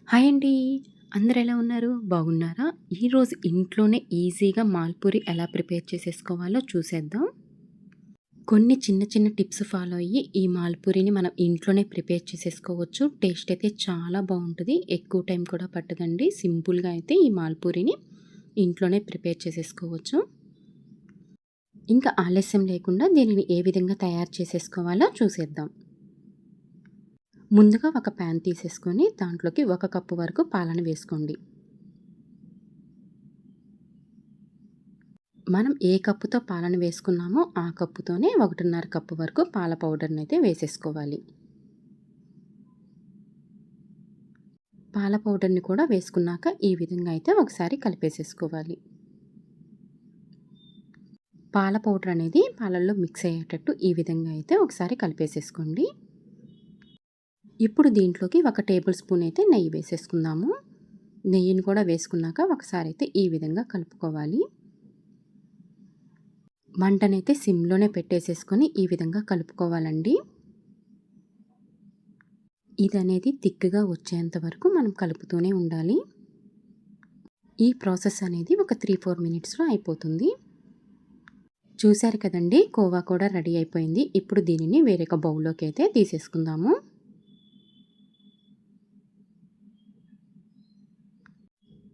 Hi అండి. అందరూ ఎలా ఉన్నారు? బాగున్నారా? ఈరోజు ఇంట్లోనే ఈజీగా మాల్పూరి ఎలా ప్రిపేర్ చేసేసుకోవాలో చూసేద్దాం. కొన్ని చిన్న చిన్న టిప్స్ ఫాలో అయ్యి ఈ మాల్పూరిని మనం ఇంట్లోనే ప్రిపేర్ చేసేసుకోవచ్చు. టేస్ట్ అయితే చాలా బావుంటది. ఎక్కువ టైం కూడా పట్టదండి. సింపుల్‌గా అయితే ఈ మాల్పూరిని ఇంట్లోనే ప్రిపేర్ చేసేసుకోవచ్చు. ఇంకా ఆలస్యం లేకుండా దీనిని ఏ విధంగా తయారు చేసేసుకోవాలో చూసేద్దాం. ముందుగా ఒక ప్యాన్ తీసేసుకొని దాంట్లోకి 1 కప్పు వరకు పాలను వేసుకోండి. మనం ఏ కప్పుతో పాలను వేసుకున్నామో ఆ కప్పుతోనే 1.5 కప్పు వరకు పాల పౌడర్‌ని అయితే వేసేసుకోవాలి. పాల పౌడర్‌ని కూడా వేసుకున్నాక ఈ విధంగా అయితే ఒకసారి కలిపేసేసుకోవాలి. పాల పౌడర్ అనేది పాలల్లో మిక్స్ అయ్యేటట్టు ఈ విధంగా అయితే ఒకసారి కలిపేసేసుకోండి. ఇప్పుడు దీంట్లోకి 1 టేబుల్ స్పూన్ అయితే నెయ్యి వేసేసుకుందాము. నెయ్యిని కూడా వేసుకున్నాక ఒకసారి అయితే ఈ విధంగా కలుపుకోవాలి. మంటనైతే సిమ్‌లోనే పెట్టేసేసుకొని ఈ విధంగా కలుపుకోవాలండి. ఇదనేది థిక్‌గా వచ్చేంత వరకు మనం కలుపుతూనే ఉండాలి. ఈ ప్రాసెస్ అనేది ఒక 3, 4 మినిట్స్‌లో అయిపోతుంది. చూసారు కదండీ! కోవా కూడా రెడీ అయిపోయింది. ఇప్పుడు దీనిని వేరొక బౌల్‌లోకి అయితే తీసేసుకుందాము.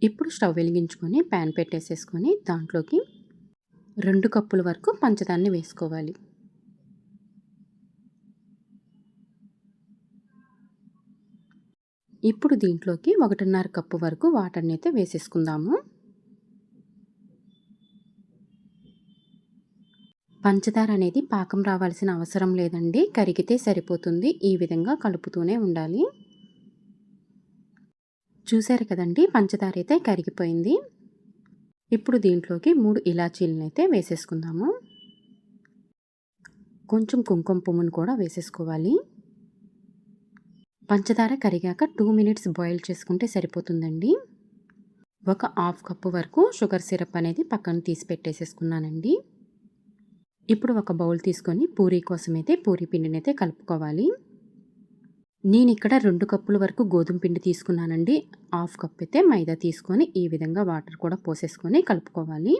ఇప్పుడు స్టవ్ వెలిగించుకొని ప్యాన్ పెట్టేసేసుకొని దాంట్లోకి 2 కప్పుల వరకు పంచదారని వేసుకోవాలి. ఇప్పుడు దీంట్లోకి 1.5 కప్పు వరకు వాటర్‌ని అయితే వేసేసుకుందాము. పంచదార అనేది పాకం రావాల్సిన అవసరం లేదండి. కరిగితే సరిపోతుంది. ఈ విధంగా కలుపుతూనే ఉండాలి. చూసారు కదండీ! పంచదార అయితే కరిగిపోయింది. ఇప్పుడు దీంట్లోకి 3 ఇలాచీలను అయితే వేసేసుకుందాము. కొంచెం కుంకుమ పువ్వును కూడా వేసేసుకోవాలి. పంచదార కరిగాక 2 మినిట్స్ బాయిల్ చేసుకుంటే సరిపోతుందండి. ఒక హాఫ్ కప్పు వరకు షుగర్ సిరప్ అనేది పక్కన తీసి పెట్టేసేసుకున్నానండి. ఇప్పుడు ఒక బౌల్ తీసుకొని పూరీ కోసమైతే పూరీ పిండినైతే కలుపుకోవాలి. నేనిక్కడ 2 కప్పుల వరకు గోధుమ పిండి తీసుకున్నానండి. హాఫ్ కప్ అయితే మైదా తీసుకొని ఈ విధంగా వాటర్ కూడా పోసేసుకొని కలుపుకోవాలి.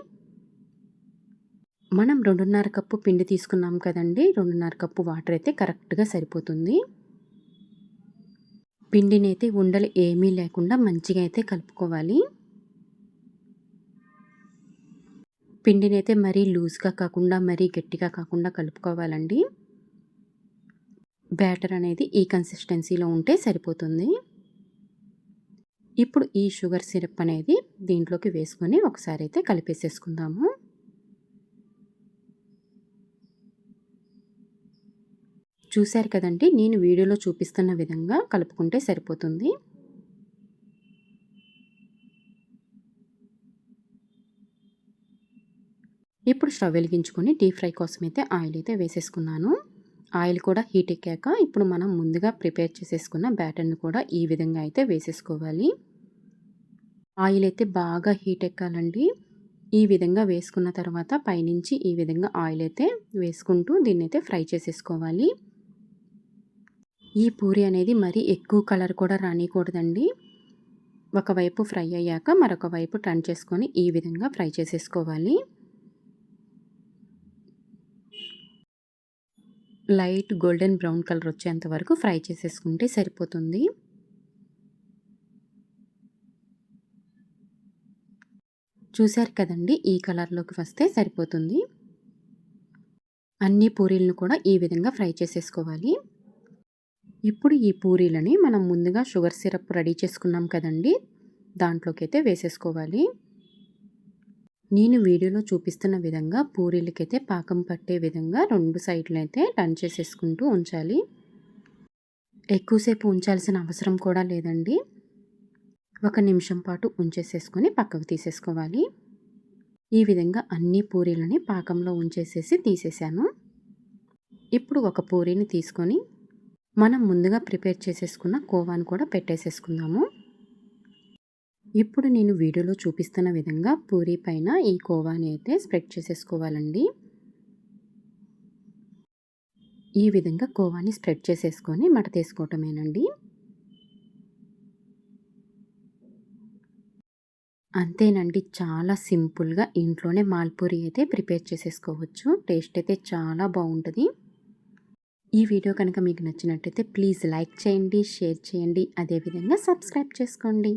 మనం 2.5 కప్పు పిండి తీసుకున్నాం కదండీ! 2.5 కప్పు వాటర్ అయితే కరెక్ట్‌గా సరిపోతుంది. పిండినైతే ఉండలు ఏమీ లేకుండా మంచిగా అయితే కలుపుకోవాలి. పిండినైతే మరీ లూజ్‌గా కాకుండా, మరీ గట్టిగా కాకుండా కలుపుకోవాలండి. బ్యాటర్ అనేది ఈ కన్సిస్టెన్సీలో ఉంటే సరిపోతుంది. ఇప్పుడు ఈ షుగర్ సిరప్ అనేది దీంట్లోకి వేసుకొని ఒకసారి అయితే కలిపేసేసుకుందాము. చూసారు కదండీ! నేను వీడియోలో చూపిస్తున్న విధంగా కలుపుకుంటే సరిపోతుంది. ఇప్పుడు స్టవ్ వెలిగించుకొని డీప్ ఫ్రై కోసం అయితే ఆయిల్ అయితే వేసేసుకున్నాను. ఆయిల్ కూడా హీట్ ఎక్కాక ఇప్పుడు మనం ముందుగా ప్రిపేర్ చేసేసుకున్న బ్యాటర్‌ని కూడా ఈ విధంగా అయితే వేసేసుకోవాలి. ఆయిల్ అయితే బాగా హీట్ ఎక్కాలండి. ఈ విధంగా వేసుకున్న తర్వాత పైనుంచి ఈ విధంగా ఆయిల్ అయితే వేసుకుంటూ దీన్నైతే ఫ్రై చేసేసుకోవాలి. ఈ పూరి అనేది మరీ ఎక్కువ కలర్ కూడా రానీయకూడదండి. ఒకవైపు ఫ్రై అయ్యాక మరొక వైపు టర్న్ చేసుకొని ఈ విధంగా ఫ్రై చేసేసుకోవాలి. లైట్ గోల్డెన్ బ్రౌన్ కలర్ వచ్చేంత వరకు ఫ్రై చేసేసుకుంటే సరిపోతుంది. చూసారు కదండీ! ఈ కలర్‌లోకి వస్తే సరిపోతుంది. అన్ని పూరీలను కూడా ఈ విధంగా ఫ్రై చేసేసుకోవాలి. ఇప్పుడు ఈ పూరీలని మనం ముందుగా షుగర్ సిరప్ రెడీ చేసుకున్నాం కదండీ! దాంట్లోకైతే వేసేసుకోవాలి. నేను వీడియోలో చూపిస్తున్న విధంగా పూరీలకైతే పాకం పట్టే విధంగా 2 సైడ్‌లైతే టర్న్ చేసేసుకుంటూ ఉంచాలి. ఎక్కువసేపు ఉంచాల్సిన అవసరం కూడా లేదండి. 1 నిమిషం పాటు ఉంచేసేసుకొని పక్కకు తీసేసుకోవాలి. ఈ విధంగా అన్ని పూరీలని పాకంలో ఉంచేసేసి తీసేసాను. ఇప్పుడు ఒక పూరీని తీసుకొని మనం ముందుగా ప్రిపేర్ చేసేసుకున్న కోవాను కూడా పెట్టేసేసుకుందాము. ఇప్పుడు నేను వీడియోలో చూపిస్తున్న విధంగా పూరీ పైన ఈ కోవాని అయితే స్ప్రెడ్ చేసేసుకోవాలండి. ఈ విధంగా కోవాని స్ప్రెడ్ చేసేసుకొని మడతేసుకోవటమేనండి. అంతేనండి. చాలా సింపుల్‌గా ఇంట్లోనే మాల్పూరి అయితే ప్రిపేర్ చేసేసుకోవచ్చు. టేస్ట్ అయితే చాలా బావుంటది. ఈ వీడియో కనుక మీకు నచ్చినట్టయితే ప్లీజ్ లైక్ చేయండి, షేర్ చేయండి. అదేవిధంగా సబ్స్క్రైబ్ చేసుకోండి.